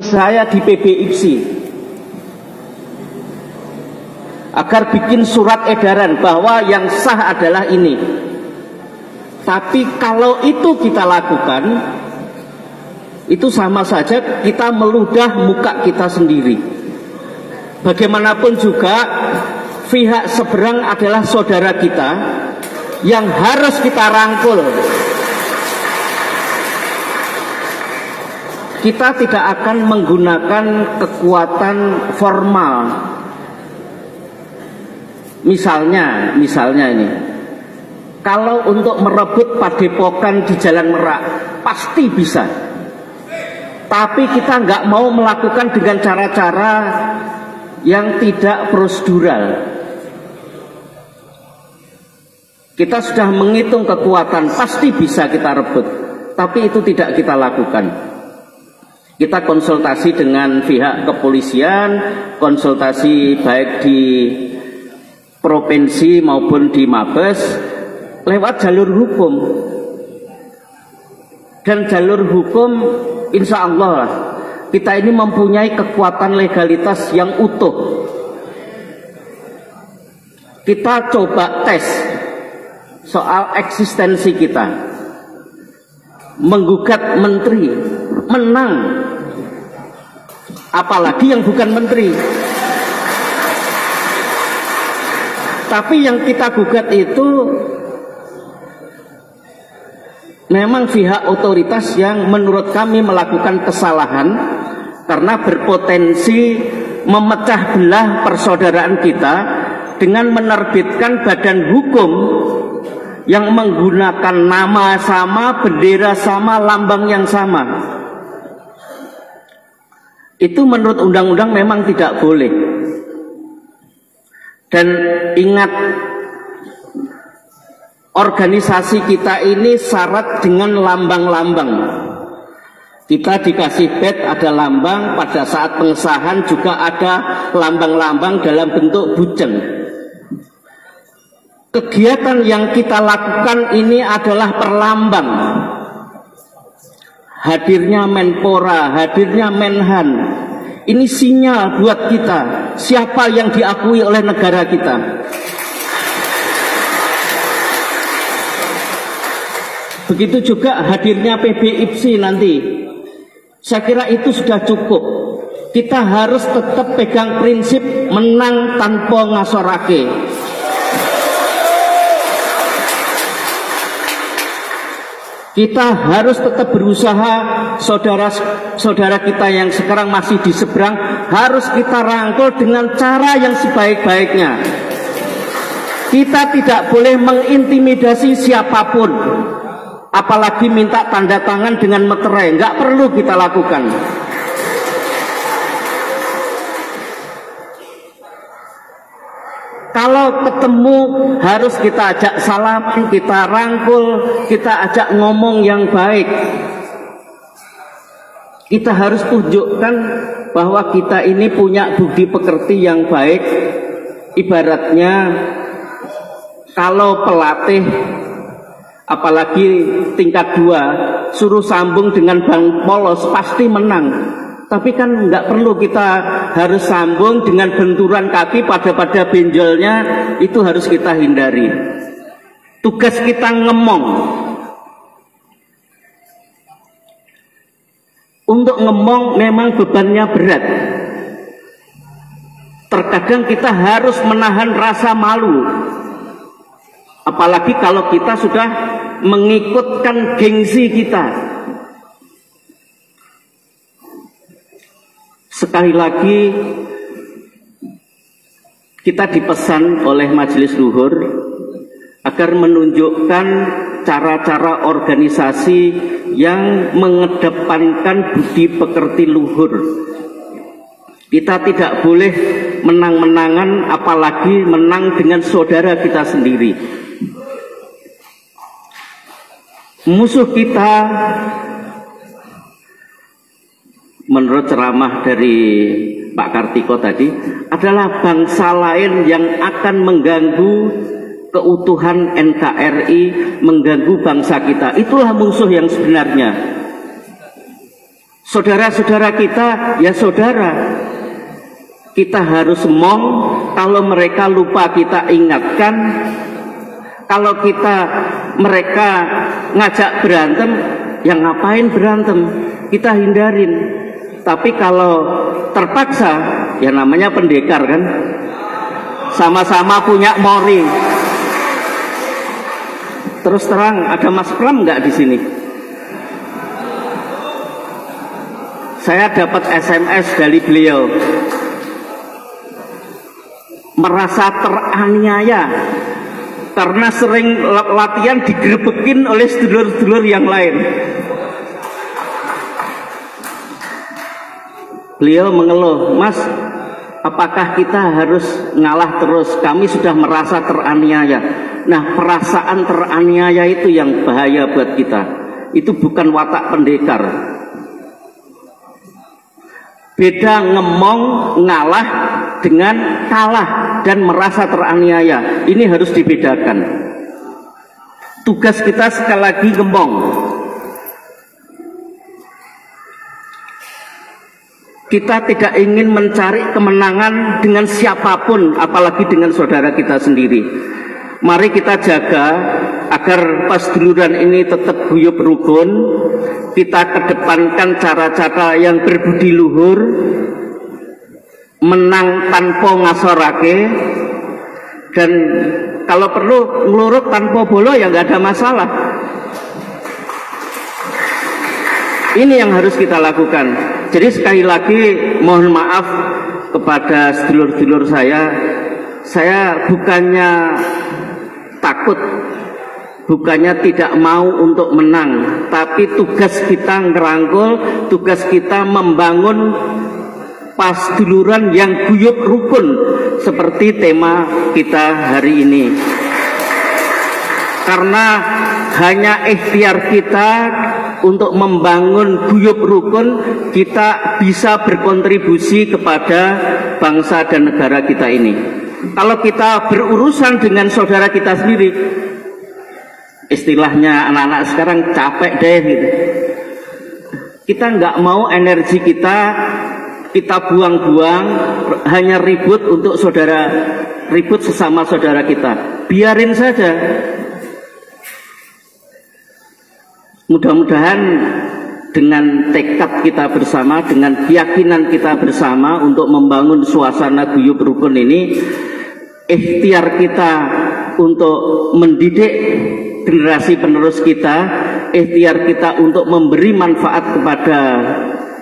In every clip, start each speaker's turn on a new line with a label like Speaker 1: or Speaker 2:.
Speaker 1: Saya di PBIPSI agar bikin surat edaran bahwa yang sah adalah ini. Tapi kalau itu kita lakukan, itu sama saja kita meludah muka kita sendiri. Bagaimanapun juga pihak seberang adalah saudara kita yang harus kita rangkul. Kita tidak akan menggunakan kekuatan formal. Misalnya ini, kalau untuk merebut padepokan di Jalan Merak, pasti bisa. Tapi kita nggak mau melakukan dengan cara-cara yang tidak prosedural. Kita sudah menghitung kekuatan, pasti bisa kita rebut. Tapi itu tidak kita lakukan. Kita konsultasi dengan pihak kepolisian, konsultasi baik di provinsi maupun di Mabes lewat jalur hukum. Dan jalur hukum insya Allah kita ini mempunyai kekuatan legalitas yang utuh. Kita coba tes soal eksistensi kita. Menggugat menteri, menang. Apalagi yang bukan menteri. Tapi yang kita gugat itu memang pihak otoritas yang menurut kami melakukan kesalahan karena berpotensi memecah belah persaudaraan kita dengan menerbitkan badan hukum yang menggunakan nama sama, bendera sama, lambang yang sama. Itu menurut undang-undang memang tidak boleh. Dan ingat, organisasi kita ini syarat dengan lambang-lambang. Kita dikasih badge ada lambang, pada saat pengesahan juga ada lambang-lambang dalam bentuk bujeng. Kegiatan yang kita lakukan ini adalah perlambang. Hadirnya Menpora, hadirnya Menhan, ini sinyal buat kita siapa yang diakui oleh negara kita. Begitu juga hadirnya PBIPSI nanti. Saya kira itu sudah cukup. Kita harus tetap pegang prinsip menang tanpa ngasorake. Kita harus tetap berusaha, saudara-saudara kita yang sekarang masih di seberang harus kita rangkul dengan cara yang sebaik-baiknya. Kita tidak boleh mengintimidasi siapapun, apalagi minta tanda tangan dengan meterai. Nggak perlu kita lakukan. Kalau ketemu harus kita ajak salaman, kita rangkul, kita ajak ngomong yang baik. Kita harus tunjukkan bahwa kita ini punya budi pekerti yang baik. Ibaratnya kalau pelatih, apalagi tingkat 2, suruh sambung dengan bang polos pasti menang. Tapi kan nggak perlu kita harus sambung dengan benturan kaki pada benjolnya, itu harus kita hindari. Tugas kita ngemong. Untuk ngemong memang bebannya berat. Terkadang kita harus menahan rasa malu. Apalagi kalau kita sudah mengikutkan gengsi kita. Sekali lagi kita dipesan oleh Majelis Luhur agar menunjukkan cara-cara organisasi yang mengedepankan budi pekerti luhur. Kita tidak boleh menang-menangan, apalagi menang dengan saudara kita sendiri. Musuh kita, menurut ceramah dari Pak Kartiko tadi, adalah bangsa lain yang akan mengganggu keutuhan NKRI, mengganggu bangsa kita. Itulah musuh yang sebenarnya. Saudara-saudara kita ya saudara. Kita harus mong, kalau mereka lupa kita ingatkan. Kalau mereka ngajak berantem, ya ngapain berantem? Kita hindarin. Tapi kalau terpaksa, ya namanya pendekar kan, sama-sama punya mori. Terus terang, ada Mas Pram nggak di sini? Saya dapat SMS dari beliau, merasa teraniaya karena sering latihan digerebekin oleh sedulur-sedulur yang lain. Beliau mengeluh, Mas, apakah kita harus ngalah terus? Kami sudah merasa teraniaya. Nah, perasaan teraniaya itu yang bahaya buat kita. Itu bukan watak pendekar. Beda ngemong, ngalah dengan kalah dan merasa teraniaya. Ini harus dibedakan. Tugas kita sekali lagi ngemong. Kita tidak ingin mencari kemenangan dengan siapapun, apalagi dengan saudara kita sendiri. Mari kita jaga agar pasduluran ini tetap guyub rukun. Kita kedepankan cara-cara yang berbudi luhur, menang tanpa ngasorake, dan kalau perlu ngeluruk tanpa bolo ya nggak ada masalah. Ini yang harus kita lakukan. Jadi sekali lagi mohon maaf kepada sedulur-sedulur saya bukannya takut, bukannya tidak mau untuk menang, tapi tugas kita ngerangkul, tugas kita membangun pasduluran yang guyub rukun seperti tema kita hari ini. Karena hanya ikhtiar kita untuk membangun guyub rukun, kita bisa berkontribusi kepada bangsa dan negara kita ini. Kalau kita berurusan dengan saudara kita sendiri, istilahnya anak-anak sekarang capek deh gitu. Kita nggak mau energi kita buang-buang hanya ribut untuk ribut sesama saudara kita. Biarin saja. Mudah-mudahan dengan tekad kita bersama, dengan keyakinan kita bersama untuk membangun suasana guyub rukun ini, ikhtiar kita untuk mendidik generasi penerus kita, ikhtiar kita untuk memberi manfaat kepada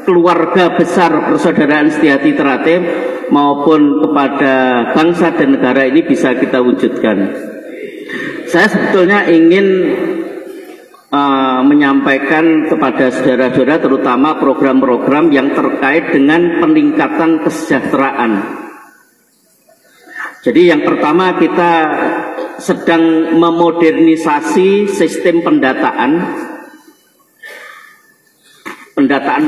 Speaker 1: keluarga besar Persaudaraan Setiati Teratim maupun kepada bangsa dan negara ini bisa kita wujudkan. Saya sebetulnya ingin menyampaikan kepada saudara-saudara terutama program-program yang terkait dengan peningkatan kesejahteraan. Jadi yang pertama, kita sedang memodernisasi sistem pendataan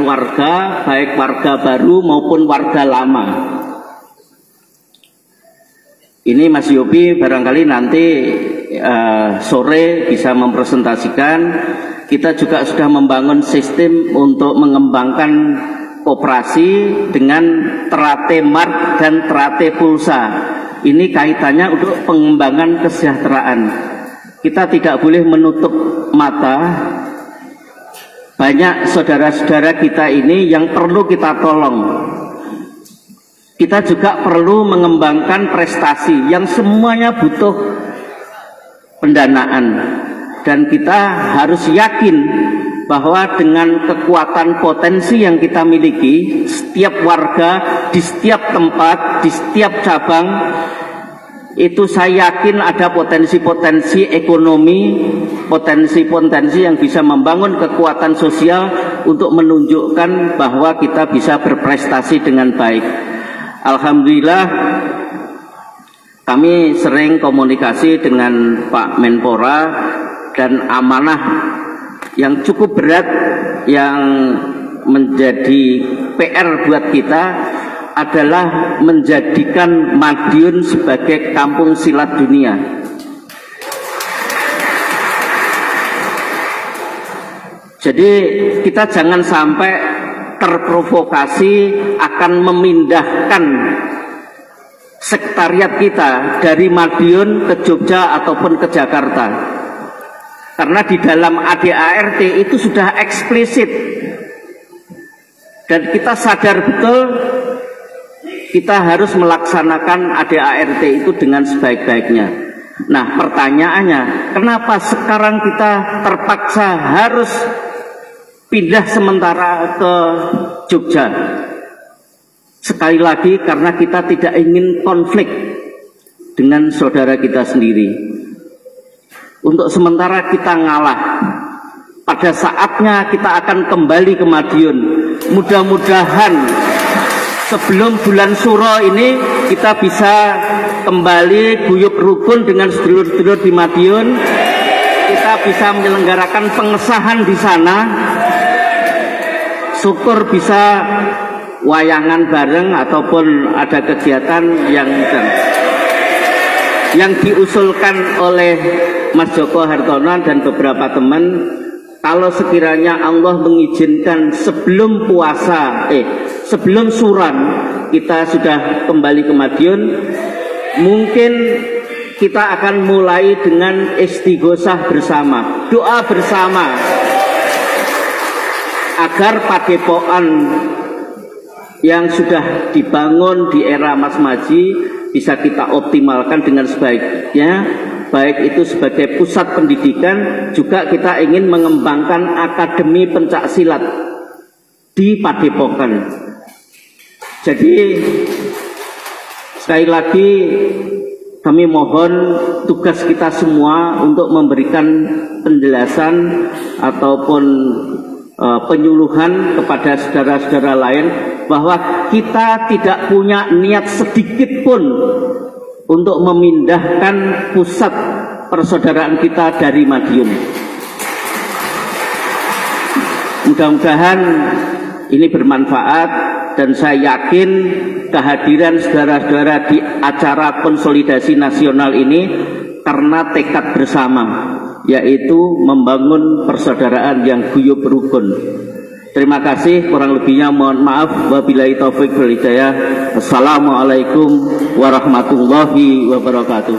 Speaker 1: warga, baik warga baru maupun warga lama. Ini Mas Yopi barangkali nanti sore bisa mempresentasikan. Kita juga sudah membangun sistem untuk mengembangkan koperasi dengan Terate Mart dan Terate Pulsa. Ini kaitannya untuk pengembangan kesejahteraan. Kita tidak boleh menutup mata. Banyak saudara-saudara kita ini yang perlu kita tolong. Kita juga perlu mengembangkan prestasi yang semuanya butuh pendanaan, dan kita harus yakin bahwa dengan kekuatan potensi yang kita miliki, setiap warga di setiap tempat, di setiap cabang itu saya yakin ada potensi-potensi ekonomi, potensi-potensi yang bisa membangun kekuatan sosial untuk menunjukkan bahwa kita bisa berprestasi dengan baik. Alhamdulillah kami sering komunikasi dengan Pak Menpora, dan amanah yang cukup berat yang menjadi PR buat kita adalah menjadikan Madiun sebagai kampung silat dunia. Jadi kita jangan sampai terprovokasi akan memindahkan sekretariat kita dari Madiun ke Jogja ataupun ke Jakarta. Karena di dalam ADART itu sudah eksplisit dan kita sadar betul kita harus melaksanakan ADART itu dengan sebaik-baiknya. Nah, pertanyaannya, kenapa sekarang kita terpaksa harus pindah sementara ke Jogja? Sekali lagi, karena kita tidak ingin konflik dengan saudara kita sendiri. Untuk sementara kita ngalah. Pada saatnya kita akan kembali ke Madiun. Mudah-mudahan sebelum bulan Suro ini kita bisa kembali guyub rukun dengan sedulur-sedulur di Madiun. Kita bisa menyelenggarakan pengesahan di sana. Syukur bisa wayangan bareng ataupun ada kegiatan yang diusulkan oleh Mas Joko Hartono dan beberapa teman. Kalau sekiranya Allah mengizinkan sebelum puasa, sebelum suran kita sudah kembali ke Madiun, mungkin kita akan mulai dengan istighosah bersama, doa bersama agar padepokan yang sudah dibangun di era Mas Maji bisa kita optimalkan dengan sebaiknya. Baik itu sebagai pusat pendidikan, juga kita ingin mengembangkan akademi pencak silat di Padepokan. Jadi sekali lagi kami mohon tugas kita semua untuk memberikan penjelasan ataupun penyuluhan kepada saudara-saudara lain bahwa kita tidak punya niat sedikit pun untuk memindahkan pusat persaudaraan kita dari Madiun. Mudah-mudahan ini bermanfaat dan saya yakin kehadiran saudara-saudara di acara konsolidasi nasional ini karena tekad bersama, yaitu membangun persaudaraan yang guyub rukun. Terima kasih, kurang lebihnya mohon maaf. Wabillahi taufik wal hidayah. Assalamualaikum warahmatullahi wabarakatuh.